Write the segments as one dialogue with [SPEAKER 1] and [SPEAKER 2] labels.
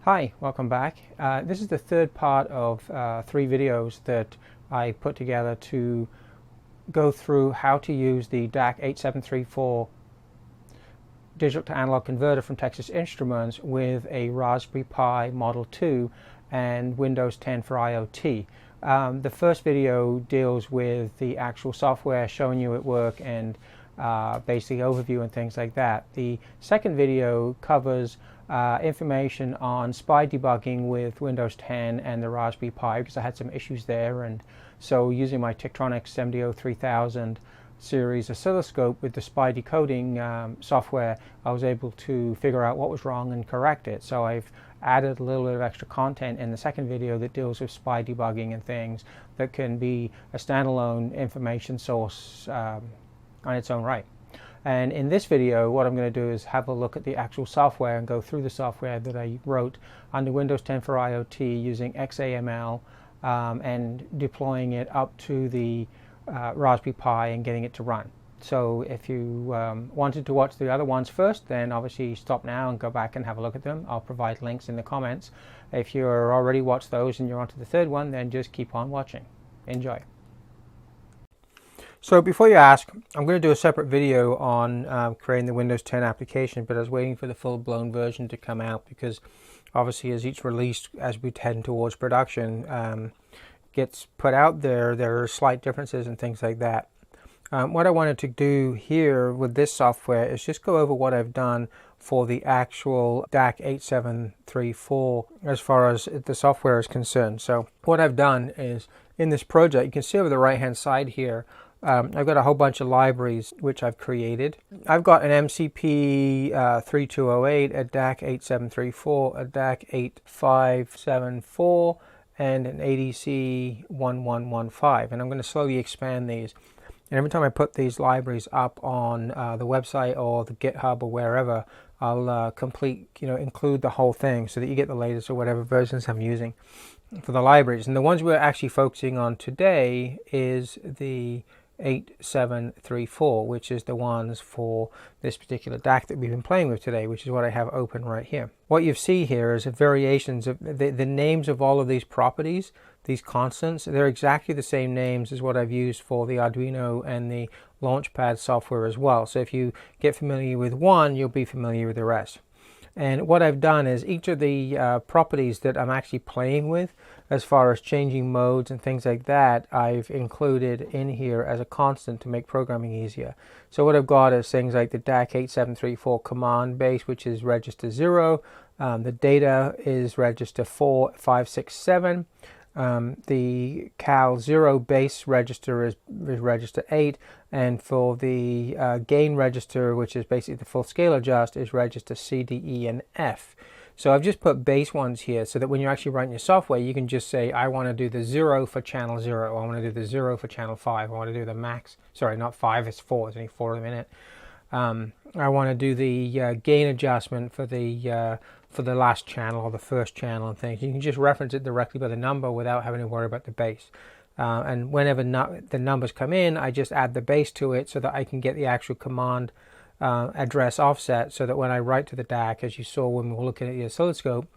[SPEAKER 1] Hi, welcome back. This is the third part of 3 videos that I put together to go through how to use the DAC8734 digital to analog converter from Texas Instruments with a Raspberry Pi Model 2 and Windows 10 for IoT. The first video deals with the actual software, showing you at work and basic overview and things like that. The second video covers information on SPI debugging with Windows 10 and the Raspberry Pi, because I had some issues there, and so using my Tektronix MDO3000 series oscilloscope with the SPI decoding software, I was able to figure out what was wrong and correct it. So I've added a little bit of extra content in the second video that deals with SPI debugging and things that can be a standalone information source on its own right. And in this video, what I'm going to do is have a look at the actual software and go through the software that I wrote under Windows 10 for IoT using XAML and deploying it up to the Raspberry Pi and getting it to run. So if you wanted to watch the other ones first, then obviously stop now and go back and have a look at them. I'll provide links in the comments. If you're already watched those and you're on to the third one, then just keep on watching. Enjoy. So before you ask, I'm going to do a separate video on creating the Windows 10 application, but I was waiting for the full-blown version to come out, because obviously as each release, as we head towards production, gets put out there, there are slight differences and things like that. What I wanted to do here with this software is just go over what I've done for the actual DAC8734 as far as the software is concerned. So what I've done is, in this project, you can see over the right hand side here, I've got a whole bunch of libraries which I've created. I've got an MCP 3208, a DAC8734, a DAC8574, and an ADC 1115. And I'm going to slowly expand these. And every time I put these libraries up on the website or the GitHub or wherever, I'll include the whole thing so that you get the latest or whatever versions I'm using for the libraries. And the ones we're actually focusing on today is the 8734, which is the ones for this particular DAC that we've been playing with today, which is what I have open right here. What you see here is variations of the names of all of these properties, these constants. They're exactly the same names as what I've used for the Arduino and the Launchpad software as well. So if you get familiar with one, you'll be familiar with the rest. And what I've done is each of the properties that I'm actually playing with, as far as changing modes and things like that, I've included in here as a constant to make programming easier. So what I've got is things like the DAC8734 command base, which is register 0. The data is register 4, 5, 6, 7. The cal 0 base register is register 8, and for the gain register, which is basically the full scale adjust, is register C, D, E, and F. So I've just put base ones here so that when you're actually writing your software, you can just say, I want to do the 0 for channel 0, or I want to do the 0 for channel 5, I want to do the max, sorry, not 5, it's 4, there's only 4 of them in it. I want to do the gain adjustment for the last channel or the first channel and things. You can just reference it directly by the number without having to worry about the base. And whenever the numbers come in, I just add the base to it so that I can get the actual command address offset, so that when I write to the DAC, as you saw when we were looking at the oscilloscope,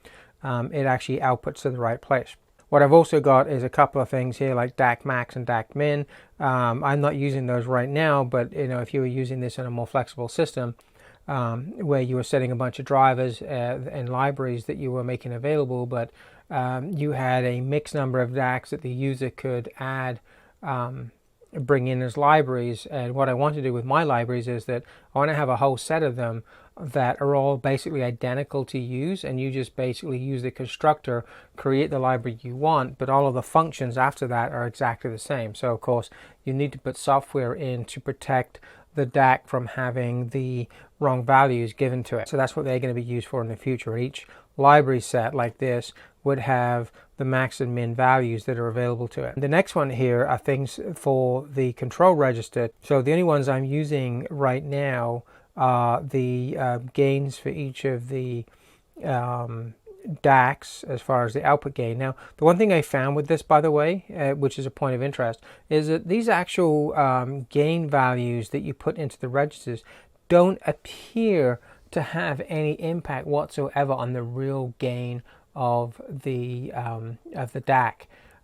[SPEAKER 1] it actually outputs to the right place. What I've also got is a couple of things here like DAC max and DAC min. I'm not using those right now, but if you were using this in a more flexible system, where you were setting a bunch of drivers and libraries that you were making available, but you had a mixed number of DACs that the user could add, bring in as libraries. And what I want to do with my libraries is that I want to have a whole set of them that are all basically identical to use, and you just basically use the constructor, create the library you want, but all of the functions after that are exactly the same. So of course you need to put software in to protect the DAC from having the wrong values given to it. So that's what they're going to be used for in the future. Each library set like this would have the max and min values that are available to it. The next one here are things for the control register. So the only ones I'm using right now are the gains for each of the DACs as far as the output gain. Now, the one thing I found with this, by the way, which is a point of interest, is that these actual gain values that you put into the registers don't appear to have any impact whatsoever on the real gain of the DAC.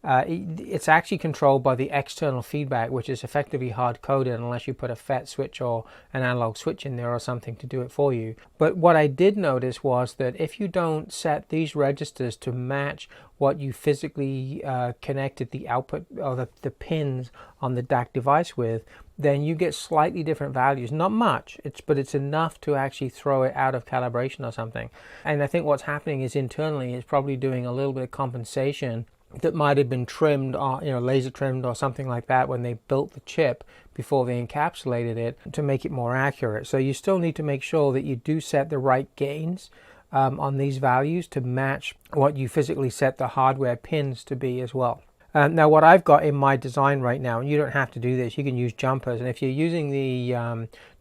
[SPEAKER 1] It's actually controlled by the external feedback, which is effectively hard-coded unless you put a FET switch or an analog switch in there or something to do it for you. But what I did notice was that if you don't set these registers to match what you physically connected the output or the pins on the DAC device with, then you get slightly different values. Not much, but it's enough to actually throw it out of calibration or something. And I think what's happening is internally it's probably doing a little bit of compensation that might have been trimmed, or laser trimmed or something like that when they built the chip before they encapsulated it to make it more accurate. So you still need to make sure that you do set the right gains on these values to match what you physically set the hardware pins to be as well. Now what I've got in my design right now, and you don't have to do this, you can use jumpers, and if you're using the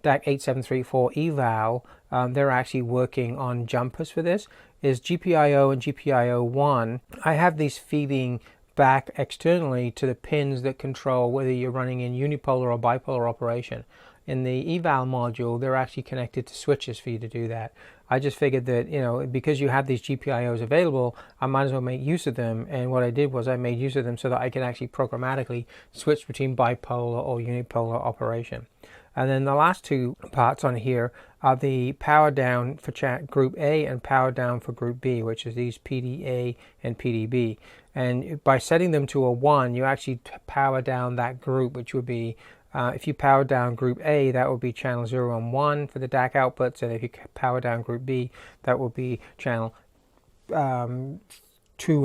[SPEAKER 1] DAC8734 eval, they're actually working on jumpers for this, is GPIO and GPIO1. I have these feeding back externally to the pins that control whether you're running in unipolar or bipolar operation. In the eval module, they're actually connected to switches for you to do that. I just figured that, because you have these GPIOs available, I might as well make use of them. And what I did was I made use of them so that I can actually programmatically switch between bipolar or unipolar operation. And then the last two parts on here are the power down for group A and power down for group B, which is these PDA and PDB. And by setting them to a 1, you actually power down that group, which would be, if you power down group A, that would be channel 0 and 1 for the DAC outputs. And if you power down group B, that would be channel 2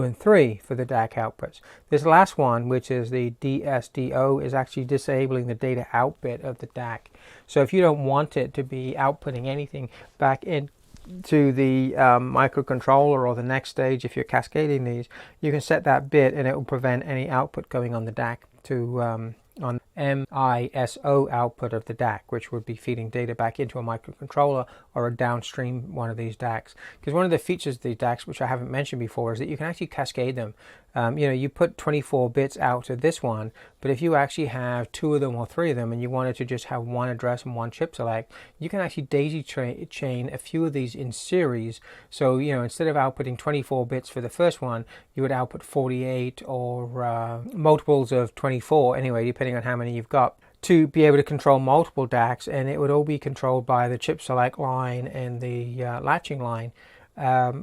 [SPEAKER 1] and 3 for the DAC outputs. This last one, which is the DSDO, is actually disabling the data out bit of the DAC. So if you don't want it to be outputting anything back into the microcontroller or the next stage, if you're cascading these, you can set that bit and it will prevent any output going on the DAC to on MISO output of the DAC, which would be feeding data back into a microcontroller or a downstream one of these DACs. Because one of the features of these DACs, which I haven't mentioned before, is that you can actually cascade them. You put 24 bits out to this one, but if you actually have 2 of them or 3 of them and you wanted to just have one address and one chip select, you can actually daisy chain a few of these in series. So instead of outputting 24 bits for the first one, you would output 48 or multiples of 24 anyway, depending on how many you've got, to be able to control multiple DACs, and it would all be controlled by the chip select line and the latching line.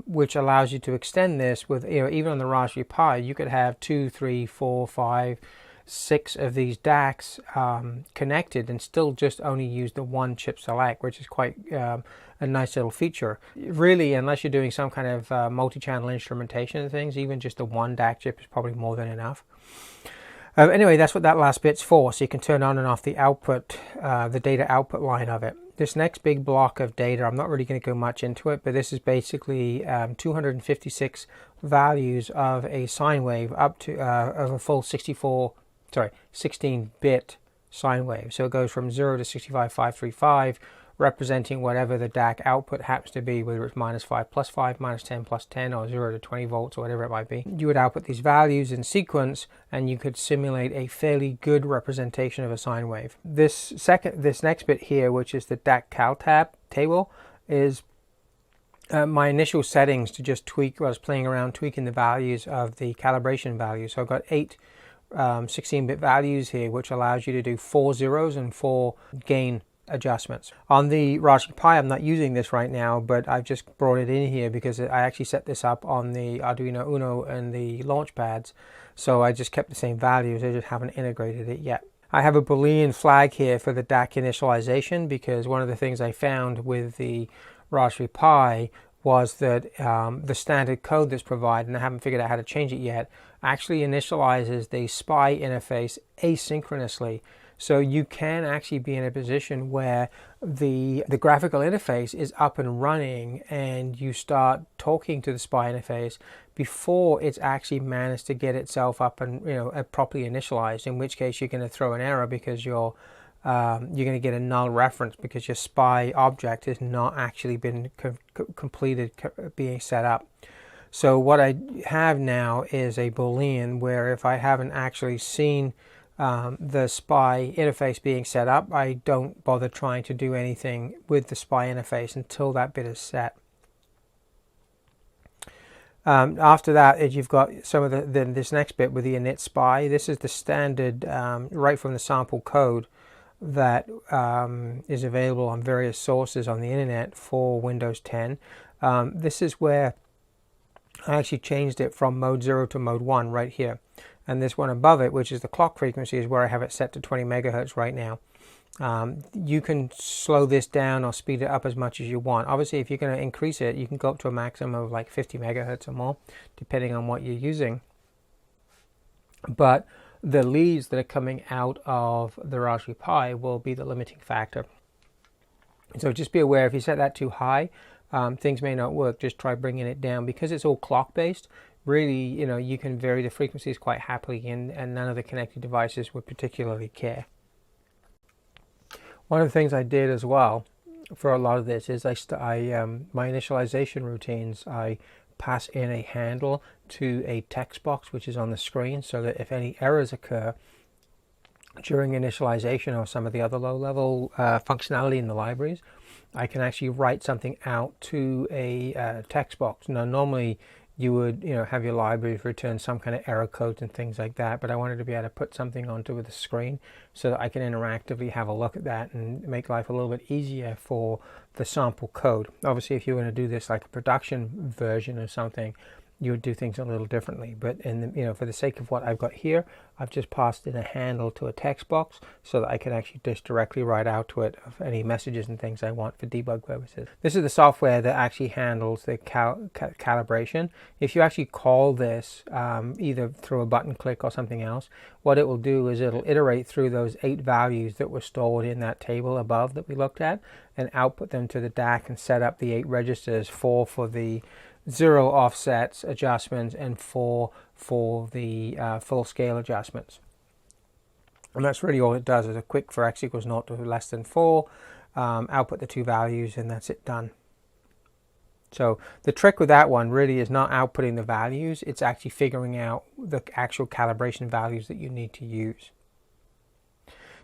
[SPEAKER 1] Which allows you to extend this with, even on the Raspberry Pi, you could have 2, 3, 4, 5, 6 of these DACs connected and still just only use the one chip select, which is quite a nice little feature. Really, unless you're doing some kind of multi-channel instrumentation and things, even just the one DAC chip is probably more than enough. Anyway, that's what that last bit's for, so you can turn on and off the output, the data output line of it. This next big block of data, I'm not really going to go much into it, but this is basically 256 values of a sine wave up to of a full 16-bit sine wave. So it goes from 0 to 65535, representing whatever the DAC output happens to be, whether it's -5 +5, -10 +10, or 0 to 20 volts, or whatever it might be. You would output these values in sequence, and you could simulate a fairly good representation of a sine wave. This next bit here, which is the DAC caltab table, is my initial settings to just tweak. I was playing around tweaking the values of the calibration values. So I've got 8 16-bit values here, which allows you to do 4 zeros and 4 gain adjustments. On the Raspberry Pi, I'm not using this right now, but I've just brought it in here because I actually set this up on the Arduino Uno and the launch pads, so I just kept the same values. I just haven't integrated it yet. I have a Boolean flag here for the DAC initialization, because one of the things I found with the Raspberry Pi was that the standard code that's provided, and I haven't figured out how to change it yet, actually initializes the SPI interface asynchronously. So you can actually be in a position where the graphical interface is up and running and you start talking to the SPI interface before it's actually managed to get itself up and properly initialized, in which case you're going to throw an error because you're going to get a null reference because your SPI object has not actually been completed being set up. So what I have now is a Boolean where if I haven't actually seen the SPI interface being set up, I don't bother trying to do anything with the SPI interface until that bit is set. After that, you've got some of this next bit with the init SPI. This is the standard right from the sample code that is available on various sources on the internet for Windows 10. This is where I actually changed it from mode 0 to mode 1 right here. And this one above it, which is the clock frequency, is where I have it set to 20 megahertz right now. You can slow this down or speed it up as much as you want. Obviously, if you're going to increase it, you can go up to a maximum of like 50 megahertz or more, depending on what you're using. But the leads that are coming out of the Raspberry Pi will be the limiting factor. So just be aware, if you set that too high, things may not work. Just try bringing it down. Because it's all clock based, really, you can vary the frequencies quite happily, and none of the connected devices would particularly care. One of the things I did as well for a lot of this is my initialization routines, I pass in a handle to a text box which is on the screen, so that if any errors occur during initialization or some of the other low-level functionality in the libraries, I can actually write something out to a text box. Now, normally you would have your libraries return some kind of error codes and things like that, but I wanted to be able to put something onto the screen so that I can interactively have a look at that and make life a little bit easier for the sample code. Obviously, if you want to do this like a production version of something, you would do things a little differently, but for the sake of what I've got here, I've just passed in a handle to a text box so that I can actually just directly write out to it of any messages and things I want for debug purposes. This is the software that actually handles the calibration. If you actually call this either through a button click or something else, what it will do is it'll iterate through those 8 values that were stored in that table above that we looked at and output them to the DAC and set up the 8 registers, 4 for the 0 offsets adjustments and 4 for the full scale adjustments. And that's really all it does, is a quick for x equals 0 to less than 4, output the 2 values, and that's it done. So the trick with that one really is not outputting the values, it's actually figuring out the actual calibration values that you need to use.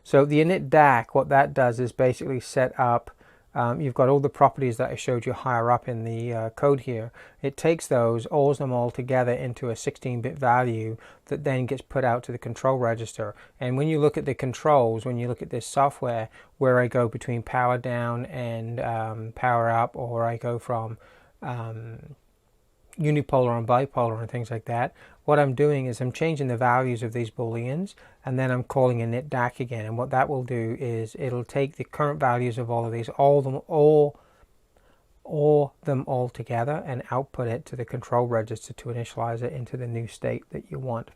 [SPEAKER 1] So the init DAC, what that does is basically set up, you've got all the properties that I showed you higher up in the code here. It takes those, alls them all together into a 16-bit value that then gets put out to the control register. And when you look at the controls, when you look at this software, where I go between power down and power up, or I go from unipolar and bipolar and things like that, what I'm doing is I'm changing the values of these booleans, and then I'm calling init DAC again. And what that will do is it'll take the current values of all of these, all them all together, and output it to the control register to initialize it into the new state that you want.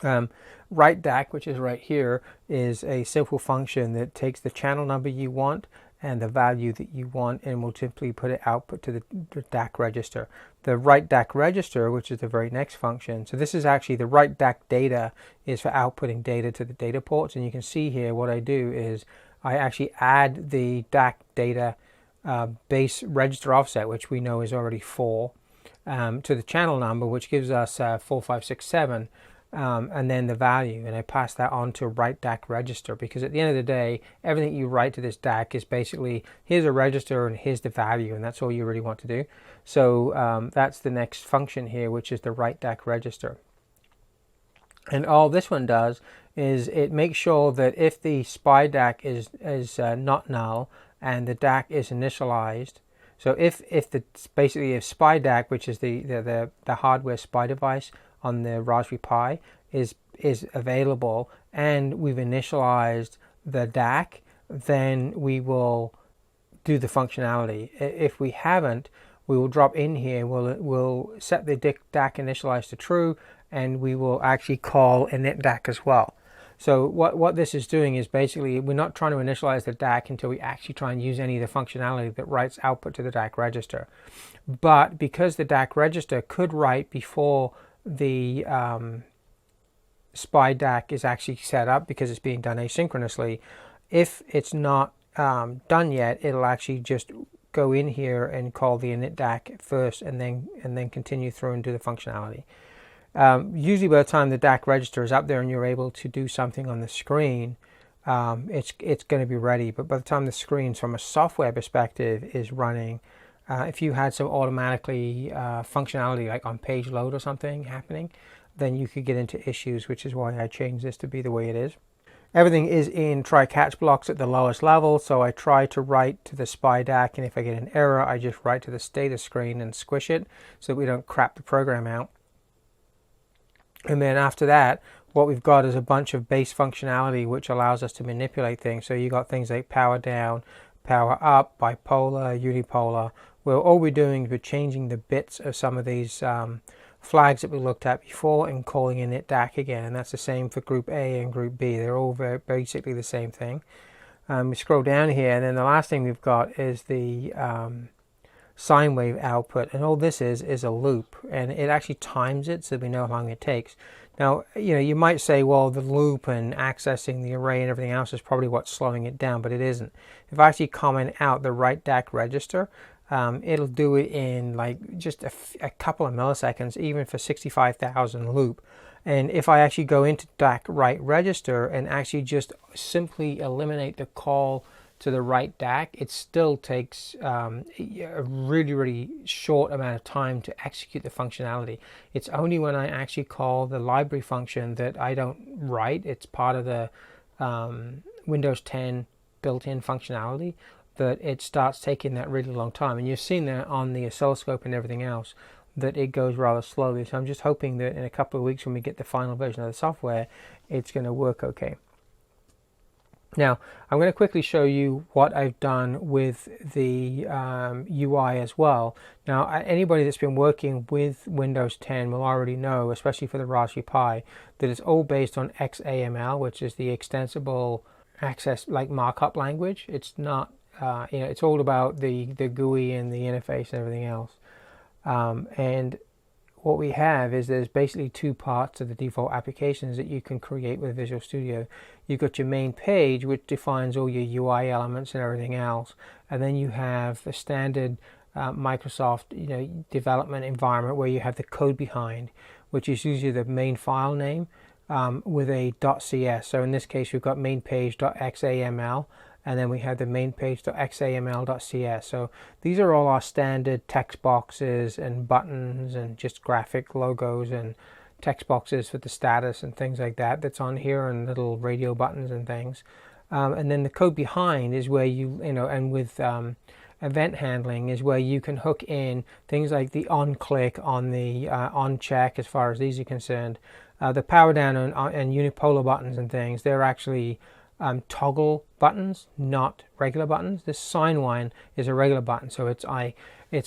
[SPEAKER 1] RightBack, which is right here, is a simple function that takes the channel number you want and the value that you want, and will simply put it output to the DAC register. The RightBack Register, which is the very next function, so this is actually the RightBack data is for outputting data to the data ports, and you can see here what I do is I actually add the DAC data base register offset, which we know is already 4, to the channel number, which gives us 4567. And then the value, and I pass that on to RightBack Register, because at the end of the day, everything you write to this DAC is basically, here's a register and here's the value, and that's all you really want to do. So that's the next function here, which is the RightBack Register. And all this one does is it makes sure that if the SPI DAC is not null and the DAC is initialized, so if SPI DAC, which is the hardware SPI device on the Raspberry Pi, is available, and we've initialized the DAC, then we will do the functionality. If we haven't, we will drop in here, we'll set the DAC initialize to true, and we will actually call init DAC as well. So what this is doing is basically, we're not trying to initialize the DAC until we actually try and use any of the functionality that writes output to the DAC register. But because the DAC register could write before the SPI DAC is actually set up, because it's being done asynchronously, if it's not done yet, it'll actually just go in here and call the init DAC first, and then continue through and do the functionality. Usually by the time the DAC register is up there and you're able to do something on the screen, it's going to be ready. But by the time the screen, from a software perspective, is running, If you had some automatically functionality like on page load or something happening, then you could get into issues, which is why I changed this to be the way it is. Everything is in try-catch blocks at the lowest level, so I try to write to the SPI DAC, and if I get an error, I just write to the status screen and squish it so that we don't crap the program out. And then after that, what we've got is a bunch of base functionality which allows us to manipulate things. So you got things like power down, power up, bipolar, unipolar. Well, all we're doing is we're changing the bits of some of these flags that we looked at before and calling init DAC again, and that's the same for group A and group B. They're all basically the same thing. We scroll down here, and then the last thing we've got is the sine wave output, and all this is a loop, and it actually times it so we know how long it takes. Now, you might say, well, the loop and accessing the array and everything else is probably what's slowing it down, but it isn't. If I actually comment out the RightBack Register, it'll do it in like just a couple of milliseconds, even for 65,000 loop. And if I actually go into DAC write register and actually just simply eliminate the call to the write DAC, it still takes a really short amount of time to execute the functionality. It's only when I actually call the library function that I don't write. It's part of the Windows 10 built-in functionality that it starts taking that really long time. And you've seen that on the oscilloscope and everything else, that it goes rather slowly. So I'm just hoping that in a couple of weeks when we get the final version of the software, it's going to work okay. Now, I'm going to quickly show you what I've done with the UI as well. Now, anybody that's been working with Windows 10 will already know, especially for the Raspberry Pi, that it's all based on XAML, which is the extensible access like markup language. It's not, it's all about the GUI and the interface and everything else. And what we have is there's basically two parts of the default applications that you can create with Visual Studio. You've got your main page, which defines all your UI elements and everything else, and then you have the standard Microsoft development environment where you have the code behind, which is usually the main file name with a .cs. So in this case, we've got main page.xaml, and then we have the main page.xaml.cs. So these are all our standard text boxes and buttons and just graphic logos and text boxes for the status and things like that that's on here, and little radio buttons and things. And then the code behind is where and with event handling is where you can hook in things like the on click on the on check as far as these are concerned. The power down and unipolar buttons and things, they're actually toggle buttons, not regular buttons. This sine one is a regular button, so it's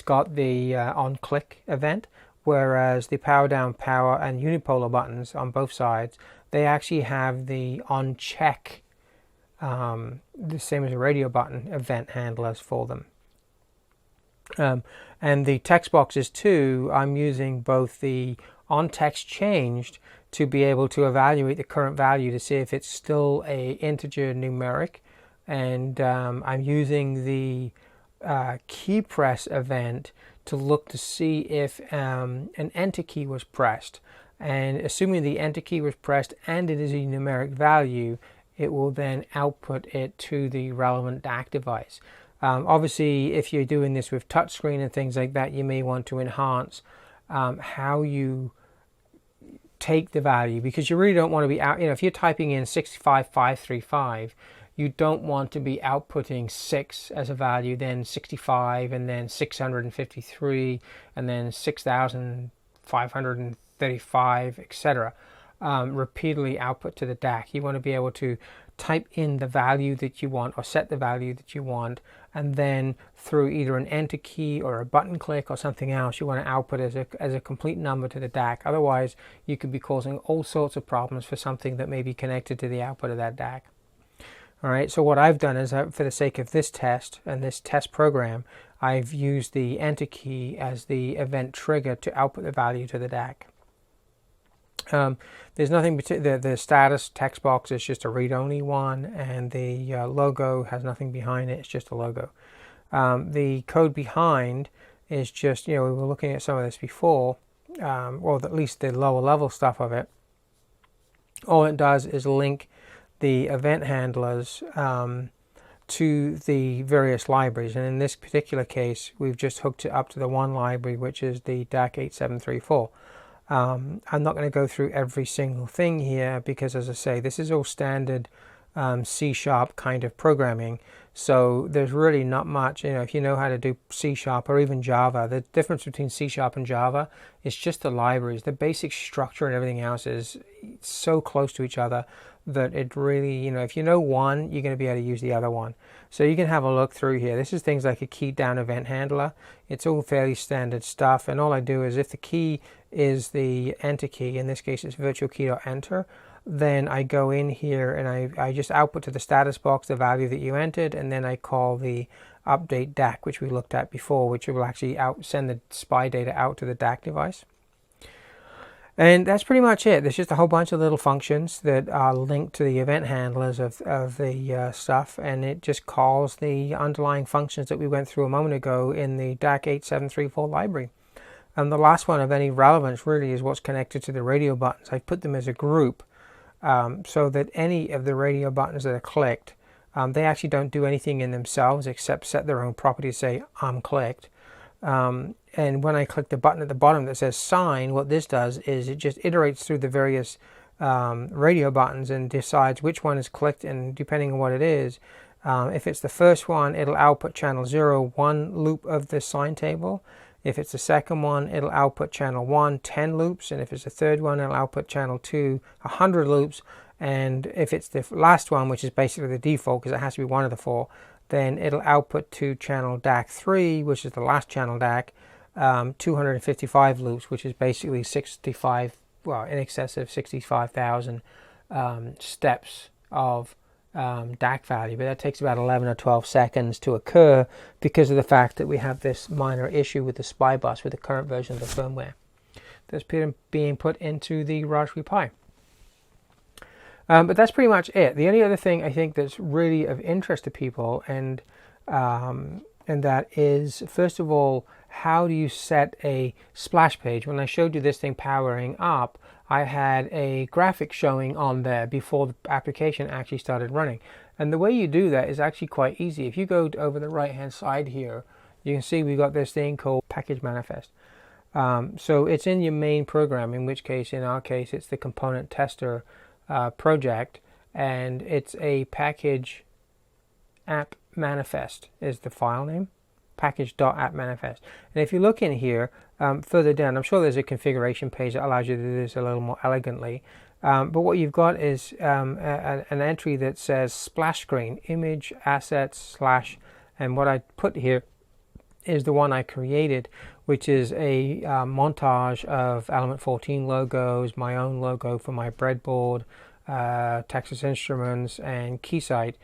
[SPEAKER 1] got the on click event, whereas the power down, power and unipolar buttons on both sides, they actually have the on check, the same as a radio button, event handlers for them. And the text boxes too, I'm using both the on text changed to be able to evaluate the current value to see if it's still a integer numeric, and I'm using the key press event to look to see if an enter key was pressed, and assuming the enter key was pressed and it is a numeric value, it will then output it to the relevant DAC device. Obviously, if you're doing this with touchscreen and things like that, you may want to enhance how you take the value, because you really don't want to be out, if you're typing in 65535, you don't want to be outputting 6 as a value, then 65, and then 653, and then 6535, etc. Repeatedly output to the DAC. You want to be able to type in the value that you want or set the value that you want, and then through either an enter key or a button click or something else, you want to output as a complete number to the DAC. Otherwise, you could be causing all sorts of problems for something that may be connected to the output of that DAC. All right, so what I've done is, for the sake of this test and this test program, I've used the enter key as the event trigger to output the value to the DAC. There's nothing, the status text box is just a read-only one, and the logo has nothing behind it, it's just a logo. The code behind is just, we were looking at some of this before, or at least the lower level stuff of it. All it does is link the event handlers to the various libraries, and in this particular case we've just hooked it up to the one library, which is the DAC8734. I'm not going to go through every single thing here because, as I say, this is all standard C# kind of programming, so there's really not much, if you know how to do C# or even Java. The difference between C# and Java is just the libraries. The basic structure and everything else is so close to each other that it really, if you know one, you're going to be able to use the other one. So you can have a look through here. This is things like a key down event handler. It's all fairly standard stuff, and all I do is if the key is the enter key, in this case it's virtual key.enter, then I go in here and I just output to the status box the value that you entered, and then I call the update DAC, which we looked at before, which will actually send the SPI data out to the DAC device. And that's pretty much it. There's just a whole bunch of little functions that are linked to the event handlers of the stuff, and it just calls the underlying functions that we went through a moment ago in the DAC8734 library. And the last one of any relevance really is what's connected to the radio buttons. I've put them as a group so that any of the radio buttons that are clicked, they actually don't do anything in themselves except set their own properties, say I'm clicked. And when I click the button at the bottom that says sign, what this does is it just iterates through the various radio buttons and decides which one is clicked, and depending on what it is, if it's the first one, it'll output channel 0, 1 loop of the sign table. If it's the second one, it'll output channel 1, 10 loops, and if it's the third one, it'll output channel 2, 100 loops, and if it's the last one, which is basically the default because it has to be one of the four, then it'll output to channel DAC3, which is the last channel DAC, 255 loops, which is basically 65, well, in excess of 65,000 steps of DAC value, but that takes about 11 or 12 seconds to occur because of the fact that we have this minor issue with the SPI bus with the current version of the firmware that's being put into the Raspberry Pi. But that's pretty much it. The only other thing I think that's really of interest to people, and that is, first of all, how do you set a splash page? When I showed you this thing powering up, I had a graphic showing on there before the application actually started running. And the way you do that is actually quite easy. If you go over the right hand side here, you can see we've got this thing called package manifest. So it's in your main program, in which case, in our case, it's the component tester project, and it's a package app manifest is the file name, package.appmanifest. And if you look in here further down, I'm sure there's a configuration page that allows you to do this a little more elegantly, but what you've got is an entry that says splash screen, image, assets, slash, and what I put here is the one I created, which is a montage of Element 14 logos, my own logo for my breadboard, Texas Instruments, and Keysight,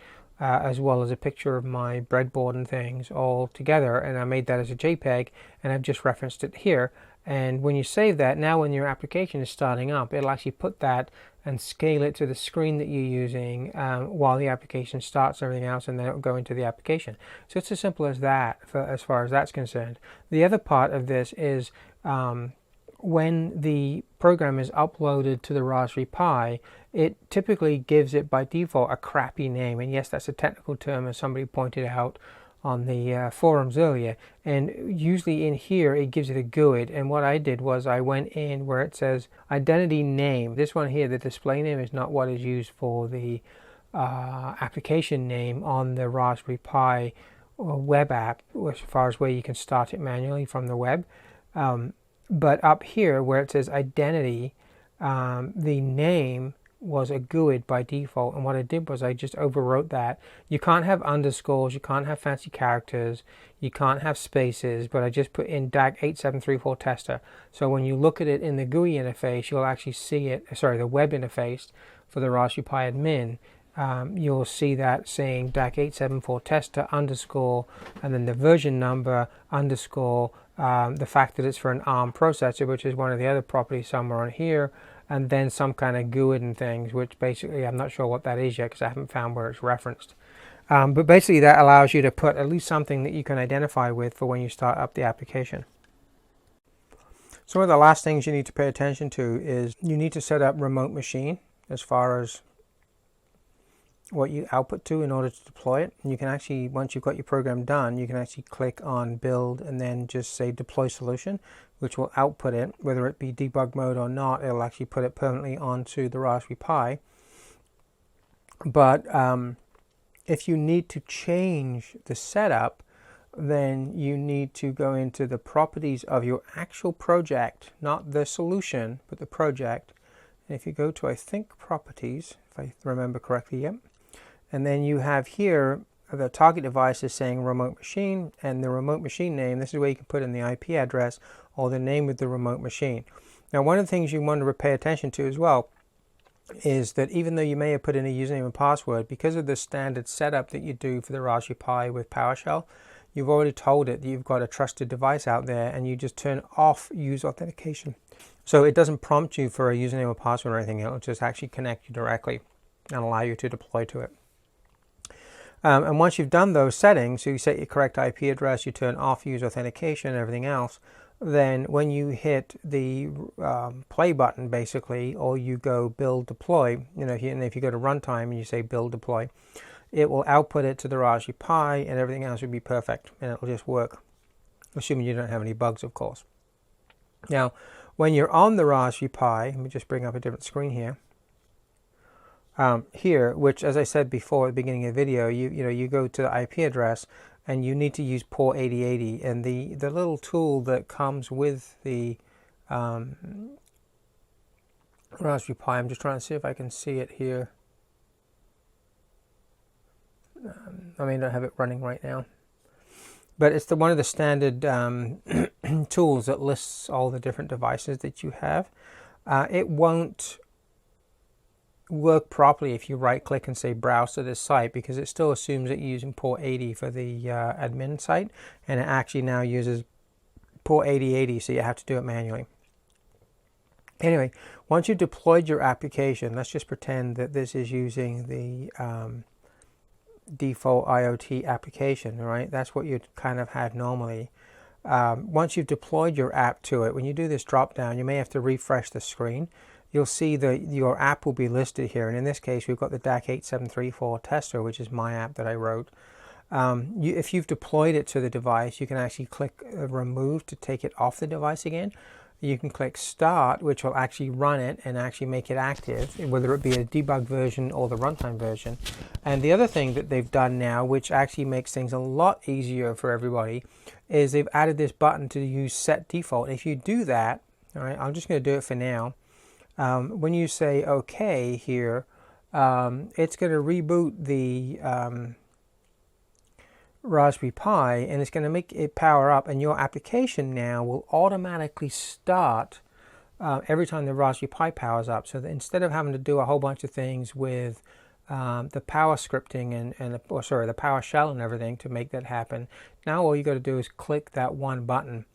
[SPEAKER 1] as well as a picture of my breadboard and things all together, and I made that as a JPEG, and I've just referenced it here. And when you save that, now when your application is starting up, it'll actually put that and scale it to the screen that you're using while the application starts and everything else, and then it'll go into the application. So it's as simple as that as far as that's concerned. The other part of this is when the program is uploaded to the Raspberry Pi, it typically gives it by default a crappy name. And yes, that's a technical term, as somebody pointed out on the forums earlier, and usually in here it gives it a GUID. And what I did was I went in where it says identity name. This one here, the display name, is not what is used for the application name on the Raspberry Pi web app, as far as where you can start it manually from the web. But up here where it says identity, the name was a GUID by default, and what I did was I just overwrote that. You can't have underscores, you can't have fancy characters, you can't have spaces, but I just put in DAC8734 tester. So when you look at it in the GUI interface, you'll actually see it, sorry, the web interface for the Raspberry Pi admin, you'll see that saying DAC874 tester underscore, and then the version number underscore, the fact that it's for an ARM processor, which is one of the other properties somewhere on here, and then some kind of GUID and things, which basically I'm not sure what that is yet because I haven't found where it's referenced. But basically that allows you to put at least something that you can identify with for when you start up the application. So one of the last things you need to pay attention to is you need to set up remote machine as far as what you output to in order to deploy it. And you can actually, once you've got your program done, you can actually click on build and then just say deploy solution, which will output it, whether it be debug mode or not. It'll actually put it permanently onto the Raspberry Pi. But if you need to change the setup, then you need to go into the properties of your actual project, not the solution, but the project. And if you go to, I think, properties, if I remember correctly, yep. And then you have here the target device is saying remote machine, and the remote machine name, this is where you can put in the IP address or the name of the remote machine. Now, one of the things you want to pay attention to as well is that even though you may have put in a username and password, because of the standard setup that you do for the Raspberry Pi with PowerShell, you've already told it that you've got a trusted device out there, and you just turn off use authentication. So it doesn't prompt you for a username or password or anything. It'll just actually connect you directly and allow you to deploy to it. And once you've done those settings, so you set your correct IP address, you turn off use authentication and everything else, then when you hit the play button, basically, or you go build deploy, and if you go to runtime and you say build deploy, it will output it to the Raspberry Pi, and everything else will be perfect, and it'll just work, assuming you don't have any bugs, of course. Now, when you're on the Raspberry Pi, let me just bring up a different screen here. Here, which, as I said before at the beginning of the video, you go to the IP address and you need to use port 8080, and the little tool that comes with the Raspberry Pi, I'm just trying to see if I can see it here. I may not have it running right now, but it's one of the standard tools that lists all the different devices that you have. It won't work properly if you right click and say browse to this site, because it still assumes that you're using port 80 for the admin site, and it actually now uses port 8080, so you have to do it manually. Anyway, once you've deployed your application, let's just pretend that this is using the default IoT application, right? That's what you'd kind of have normally. Once you've deployed your app to it, when you do this drop down, you may have to refresh the screen. You'll see that your app will be listed here, and in this case we've got the DAC8734 tester, which is my app that I wrote. If you've deployed it to the device, you can actually click remove to take it off the device again. You can click start, which will actually run it and actually make it active, whether it be a debug version or the runtime version. And the other thing that they've done now, which actually makes things a lot easier for everybody, is they've added this button to use set default. If you do that, all right, I'm just going to do it for now. When you say OK here, it's going to reboot the Raspberry Pi, and it's going to make it power up, and your application now will automatically start every time the Raspberry Pi powers up. So that instead of having to do a whole bunch of things with the power scripting the PowerShell and everything to make that happen, now all you got to do is click that one button,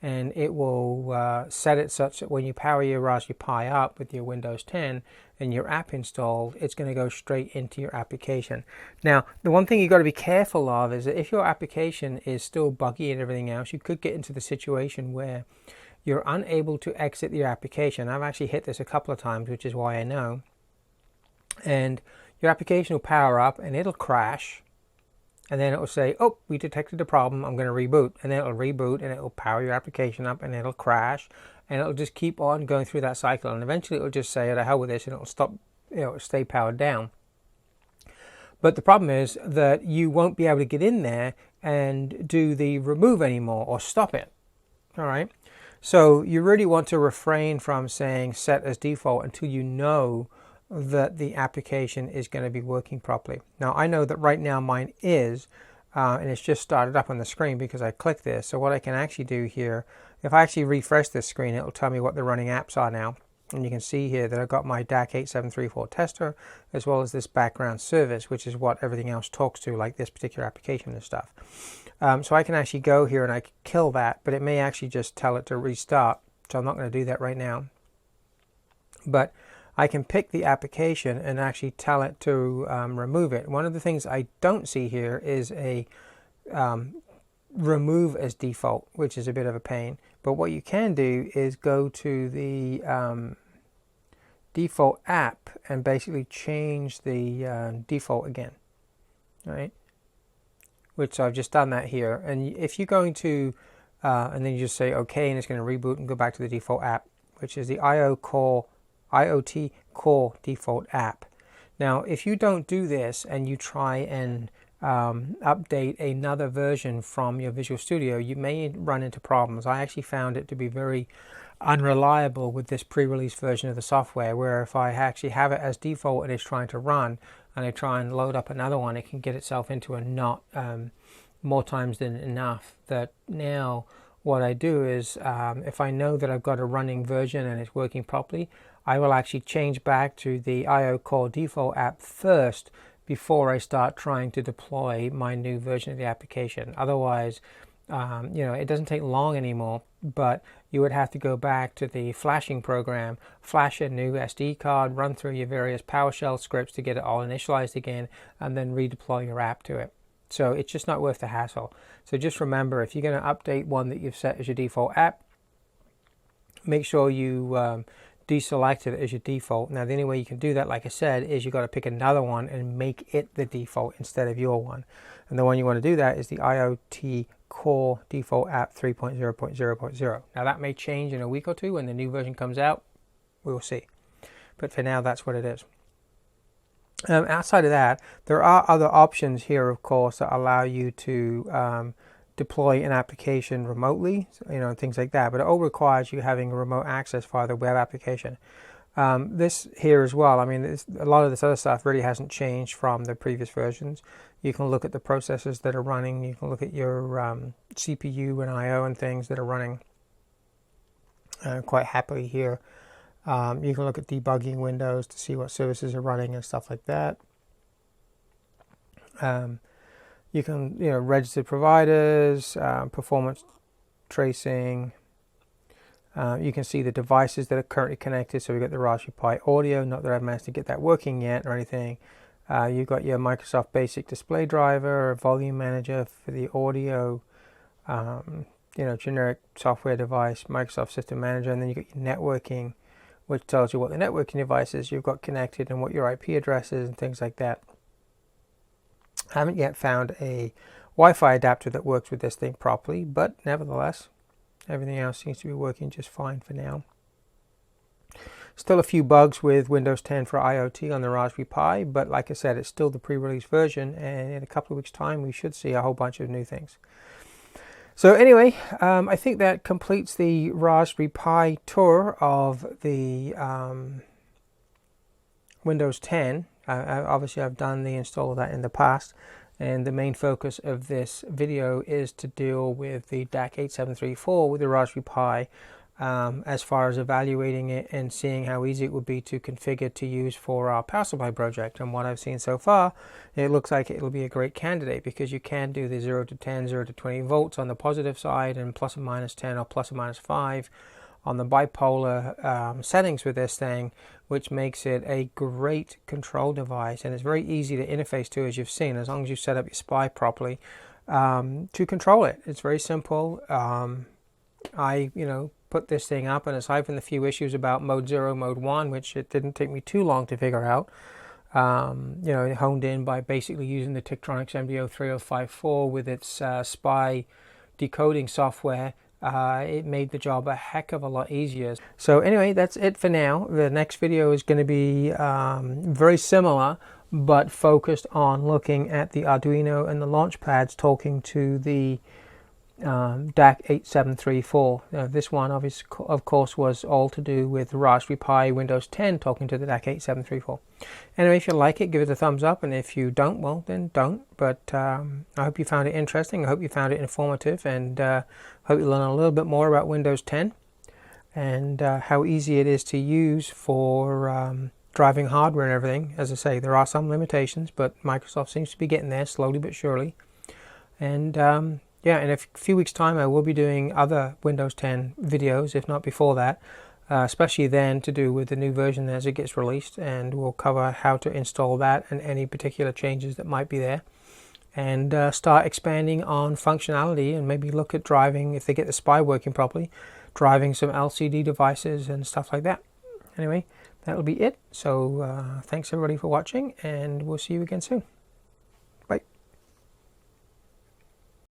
[SPEAKER 1] and it will set it such that when you power your Raspberry Pi up with your Windows 10 and your app installed, it's going to go straight into your application. Now, the one thing you've got to be careful of is that if your application is still buggy and everything else, you could get into the situation where you're unable to exit your application. I've actually hit this a couple of times, which is why I know. And your application will power up and it'll crash. And then it will say, oh, we detected a problem, I'm going to reboot. And then it'll reboot and it'll power your application up and it'll crash. And it'll just keep on going through that cycle. And eventually it'll just say, to hell with this, and it'll stop, stay powered down. But the problem is that you won't be able to get in there and do the remove anymore or stop it. All right. So you really want to refrain from saying set as default until you know that the application is going to be working properly. Now, I know that right now mine is, and it's just started up on the screen because I clicked this. So what I can actually do here, if I actually refresh this screen, it will tell me what the running apps are now. And you can see here that I've got my DAC8734 tester, as well as this background service, which is what everything else talks to, like this particular application and stuff. So I can actually go here and I can kill that, but it may actually just tell it to restart. So I'm not going to do that right now. But I can pick the application and actually tell it to remove it. One of the things I don't see here is a remove as default, which is a bit of a pain. But what you can do is go to the default app and basically change the default again, right? Which I've just done that here. And if you're going to, and then you just say OK, and it's going to reboot and go back to the default app, which is the IoT core default app. Now, if you don't do this and you try and update another version from your Visual Studio, you may run into problems. I actually found it to be very unreliable with this pre-release version of the software, where if I actually have it as default and it's trying to run, and I try and load up another one, it can get itself into a knot more times than enough. That now what I do is, if I know that I've got a running version and it's working properly, I will actually change back to the IO Core default app first before I start trying to deploy my new version of the application. Otherwise, it doesn't take long anymore, but you would have to go back to the flashing program, flash a new SD card, run through your various PowerShell scripts to get it all initialized again, and then redeploy your app to it. So it's just not worth the hassle. So just remember, if you're going to update one that you've set as your default app, make sure you deselect it as your default. Now, the only way you can do that, like I said, is you've got to pick another one and make it the default instead of your one. And the one you want to do that is the IoT Core Default App 3.0.0.0. Now, that may change in a week or two when the new version comes out. We will see. But for now, that's what it is. Outside of that, there are other options here, of course, that allow you to deploy an application remotely, things like that. But it all requires you having remote access via the web application. This here as well, a lot of this other stuff really hasn't changed from the previous versions. You can look at the processors that are running. You can look at your CPU and I/O and things that are running quite happily here. You can look at debugging windows to see what services are running and stuff like that. You can, register providers, performance tracing. You can see the devices that are currently connected. So we've got the Raspberry Pi audio, not that I've managed to get that working yet or anything. You've got your Microsoft Basic Display Driver, Volume Manager for the audio, generic software device, Microsoft System Manager, and then you've got your networking, which tells you what the networking devices you've got connected and what your IP address is and things like that. I haven't yet found a Wi-Fi adapter that works with this thing properly, but nevertheless, everything else seems to be working just fine for now. Still a few bugs with Windows 10 for IoT on the Raspberry Pi, but like I said, it's still the pre-release version, and in a couple of weeks' time, we should see a whole bunch of new things. So anyway, I think that completes the Raspberry Pi tour of the Windows 10. Obviously, I've done the install of that in the past, and the main focus of this video is to deal with the DAC8734 with the Raspberry Pi, as far as evaluating it and seeing how easy it would be to configure to use for our power supply project. And what I've seen so far, it looks like it'll be a great candidate, because you can do the 0 to 10, 0 to 20 volts on the positive side, and plus or minus 10 or plus or minus 5 on the bipolar settings with this thing, which makes it a great control device. And it's very easy to interface to, as you've seen, as long as you set up your SPI properly to control it. It's very simple. I put this thing up, and aside from the few issues about mode 0, mode 1, which it didn't take me too long to figure out, honed in by basically using the Tektronix MD03054 with its SPI decoding software, it made the job a heck of a lot easier. So anyway, that's it for now. The next video is going to be very similar, but focused on looking at the Arduino and the launch pads talking to the DAC8734. This one, of course, was all to do with Raspberry Pi Windows 10 talking to the DAC8734. Anyway, if you like it, give it a thumbs up, and if you don't, well, then don't. But I hope you found it interesting. I hope you found it informative, and hope you learn a little bit more about Windows 10 and how easy it is to use for driving hardware and everything. As I say, there are some limitations, but Microsoft seems to be getting there slowly but surely. And yeah, in a few weeks' time, I will be doing other Windows 10 videos, if not before that, especially then to do with the new version as it gets released, and we'll cover how to install that and any particular changes that might be there, and start expanding on functionality, and maybe look at driving, if they get the SPI working properly, driving some LCD devices and stuff like that. Anyway, that'll be it. So thanks everybody for watching, and we'll see you again soon.